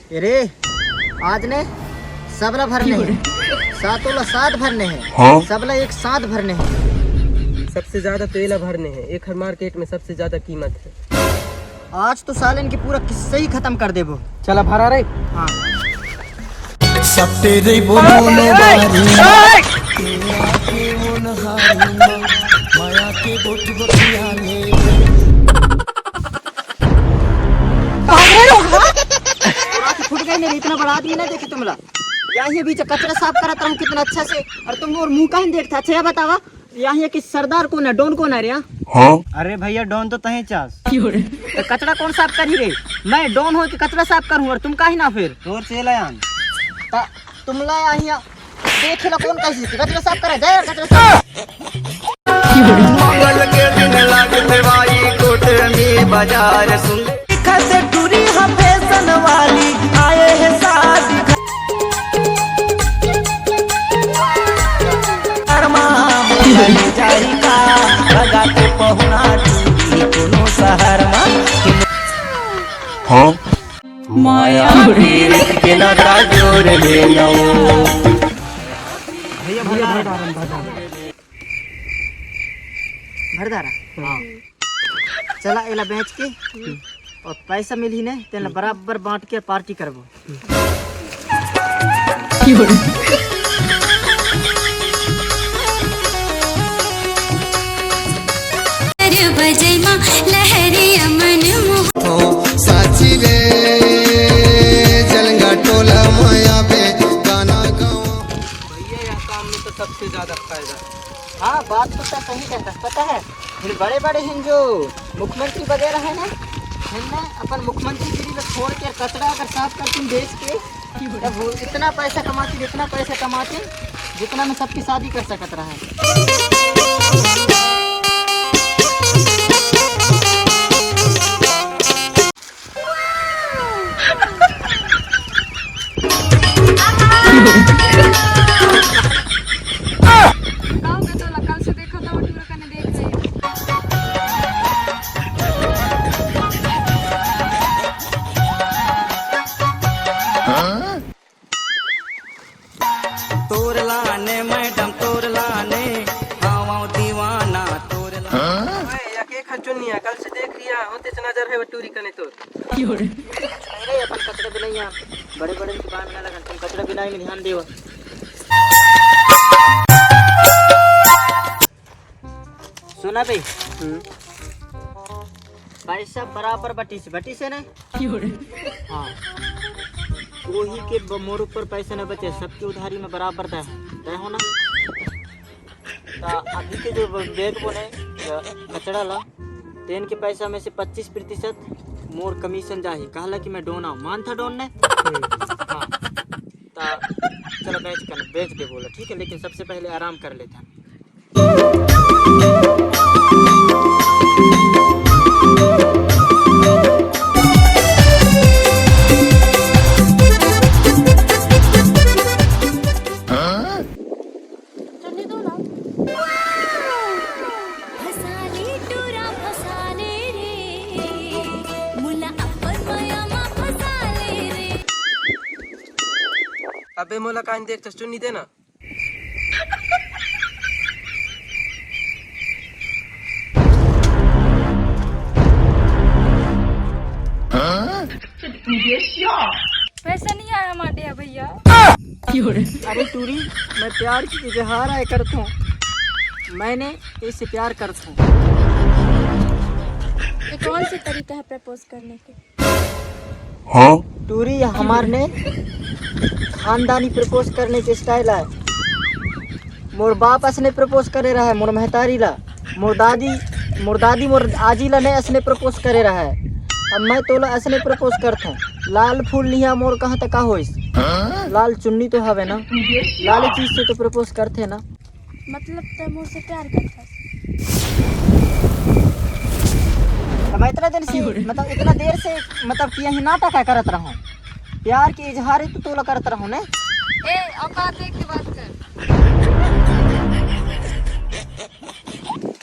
अरे आज ने सबला भरने हैं, सातोला सात भरने हैं, सबला एक साथ भरने हैं। सबसे ज्यादा तेला भरने हैं, एक हर मार्केट में सबसे ज्यादा कीमत है। आज तो सालन की पूरा किस्सा ही खत्म कर दे वो। चला भरा रे। हाँ सब तेरे बोलो माया के बोट बखियाले फुट गए मेरे, इतना बड़ा आदमी ना देखे तुमला। यहाँ बीच कचरा साफ करता हूँ कितना अच्छा से, और तुम और मुंह कहीं देखता। अच्छा बतावा यहाँ कि सरदार कौन है, डॉन कौन है रे? हाँ अरे भैया डॉन तो तही चास, तो कचरा कौन साफ करी रे? मैं डॉन हो कि कचरा साफ करूँ, और तुम काहे ना फिर तोर चेला यान तुमला यहाँ देख ला कौन कैसी कचरा साफ करे जाए कचरा साफ। मंगल के दिन लागते भाई कोट में बाजार सुन खसे टूरी हम फैशन वाली आए हैं शादी अरमा जारी का लगा के पहुना टूरी कोनो शहर में हाँ माया पीर के लगा जोर ले लो। भैया भरदारा हाँ चला एला बेच के और पैसा मिली ने तेला बराबर बांट के पार्टी करबो। साची रे जलंगा टोला माया पे गाना गाओ। भैया यह काम में तो सबसे ज्यादा फायदा। हाँ बात तो सही कहता, पता है फिर बड़े बड़े हैं जो मुख्यमंत्री वगैरह है ना, इनने अपन मुख्यमंत्री गिरी को छोड़ के कचरा अगर साफ करती बेच के तब वो इतना पैसा कमाती जितना में सबकी शादी कर सकता रहा है। तोर लाने मैडम तोर लाने हाँ दीवाना तोर लाने एक चुन्नी है, कल से देख लिया होते नजर है टूरी कने तोर। अरे अपन कचरा बिनाई यहाँ बड़े बड़े दुकान में लगन, तुम कचरा बिनाई में ध्यान देव। सुना भाई पैसा बराबर बटी से ना हाँ वही के मोर ऊपर पैसा न बचे, सबकी उधारी में बराबर तय हो ना। अभी के जो बैग बोने कचड़ा ला तेन के पैसा में से 25% मोर कमीशन जाही। कहला कि मैं डोना मान था डोन ने हाँ चलो बेच दे बोला ठीक है, लेकिन सबसे पहले आराम कर लेते हैं। अबे मोला कान देख तो चुन्नी देना। पैसा नहीं आया हमारे भैया। अरे टूरी मैं प्यार की इजहार आए करता हूँ, मैंने इससे प्यार करता हूँ। ये कौन से तरीका है प्रपोज करने के? हाँ टूरी हमारे खानदानी प्रपोज करने के स्टाइल है। मोर बाप असने प्रपोज करे रहा है, मोर महतारी ला, मोर दादी मोर आजी ला ने असने प्रपोज करे रहा है। अब मैं तोला असने प्रपोज करता हूँ। लाल फूल लिया मोर कहाँ तक का होइस, लाल चुन्नी तो हवे ना, लाल चीज से तो प्रपोज करते ना। मतलब तुम मुझसे प्यार करता है? मैं इतना दिन से मतलब इतना देर से मतलब कि यही नाटक है करत रहूं, प्यार की इजहार तो तोला करत रहूं ने। ए औकात देख के बात कर।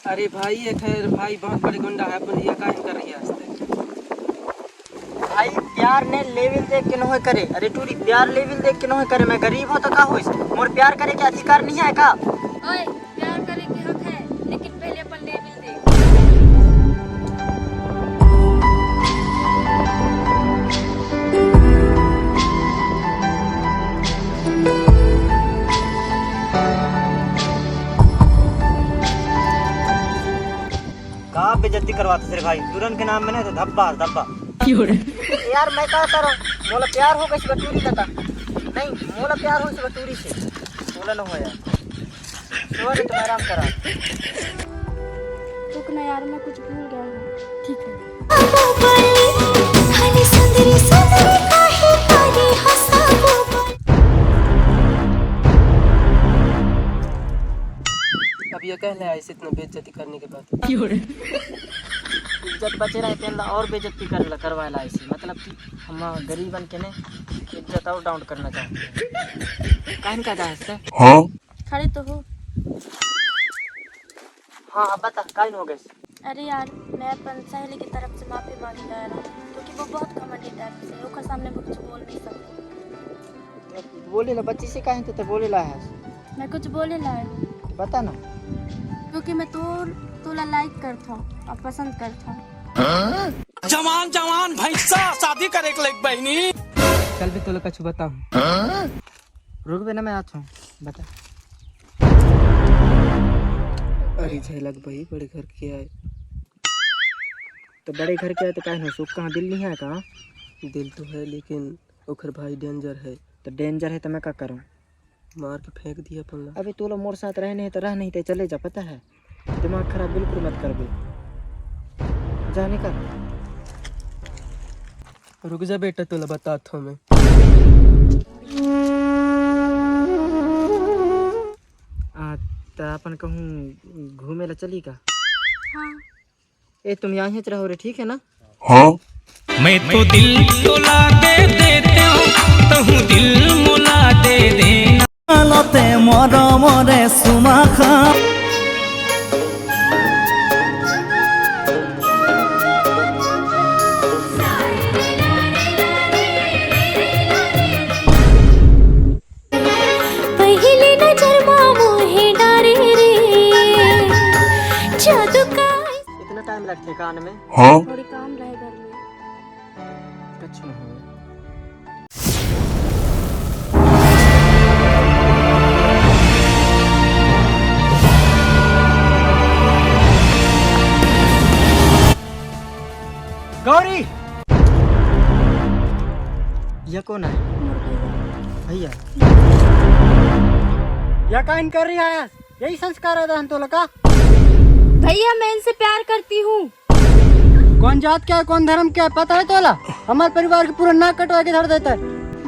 अरे भाई ये खैर भाई बहुत बड़े गुंडा है, अपन ये काम कर रही है आज तक। भाई प्यार ने लेवल देख के नहीं करे। अरे टूरी प्यार लेवल देख के नहीं करे। मैं गरीब हूँ तो का हो मोर प्यार करे के अधिकार नहीं है का? ओए प्यार करे के हक है, लेकिन पहले अपन लेवल दे। का बेइज्जती करवाते तेरे भाई? तुरंत के नाम में ना तो धब्बा धब्बा। यार मैं क्या करूं? मोला प्यार हो गई बटूरी लता नहीं, मोला प्यार हो बटूरी से मोला न हो यार। सॉरी तुम आराम करा। रुक ना यार, मैं कुछ भूल गया हूँ। ठीक है। अब ये कह रहा है ऐसे इतना बेइज्जती करने के बाद इज्जत बचे रहे तेन और बेइज्जती करवाला ऐसे, मतलब कि हम गरीबन के ने इज्जत और डाउन करना चाहते हैं। काहे का जाए इससे? हाँ खड़े तो हो। हाँ अब बता काहे हो गए? अरे यार, मैं अपन सहेली की तरफ से माफी मांगी ला रहा हूँ, क्योंकि वो बहुत घमंडी टाइप से ओकर सामने मैं कुछ बोल नहीं सकती। बोले ला बच्ची से काहे तो बोले ला है? मैं कुछ बोले ला है बता ना। क्योंकि मैं तोला लाइक करता हूँ और पसंद करता हूँ। जवान जवान भैंसा शादी करे के लायक बहनी। चल भी तोला कुछ बताऊं। रुक बे ना मैं आता हूँ बता। अरे झलक भाई बड़े घर के आए तो बड़े घर के आए तो काहे ना सुख कहाँ दिल नहीं है कहाँ? दिल तो है लेकिन ओखर भाई डेंजर है। तो डेंजर है तो मैं क्या करूँ? मार के फेंक दिया अपन ला। अबे तू लोग मोर साथ रहने है तो रह नहीं तो चले जा, पता है? दिमाग खराब बिल्कुल मत कर बे, जा निकल। रुक जा बेटा तोला बताता हूँ मैं। तो अपन कहूँ घूमे ला चली का? हाँ। ए तुम यहाँ ही रहो रे, ठीक है ना? हाँ मैं तो दिल तोला दे देते हूँ, तहु दिल मुला दे देना। लते मर मरे सुमा खा पहली नजर मोहे डारे रे जादू का। इतना टाइम लगते कान में? हाँ थोड़ी काम रहे घर में। कुछ नहीं हो। गौरी यह कौन है? भैया यह काइन कर रही है? यही संस्कार है तो लगा। भैया मैं इनसे प्यार करती हूँ। कौन जात क्या है कौन धर्म क्या है पता है तोला? हमारे परिवार के पूरा नाक कटवा के धर देता है।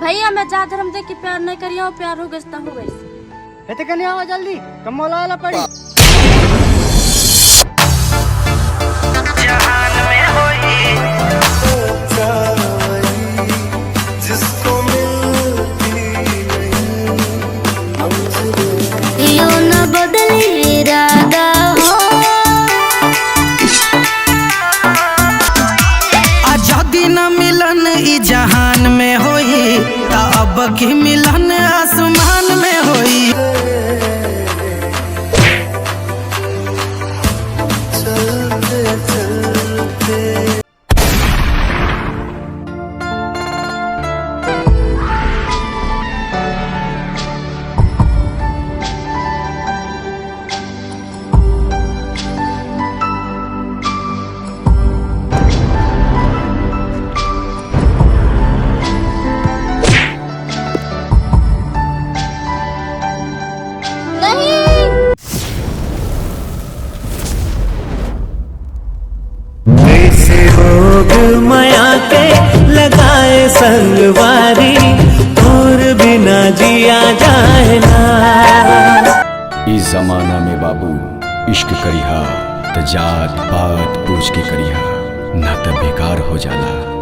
भैया मैं जात धर्म देख के प्यार नहीं करिया हूँ, प्यार हो गया हो गई। इतने कन्या आवा जल्दी कमोला वाला पड़ी। जहान में होई ता अब की मिलन आसमान में होई। चलते चलते माया के लगाए संगवारी और बिना जिया जाए ना। इस जमाना में बाबू इश्क करिहा त जात पात पूछ के करिहा, ना त बेकार हो जाला।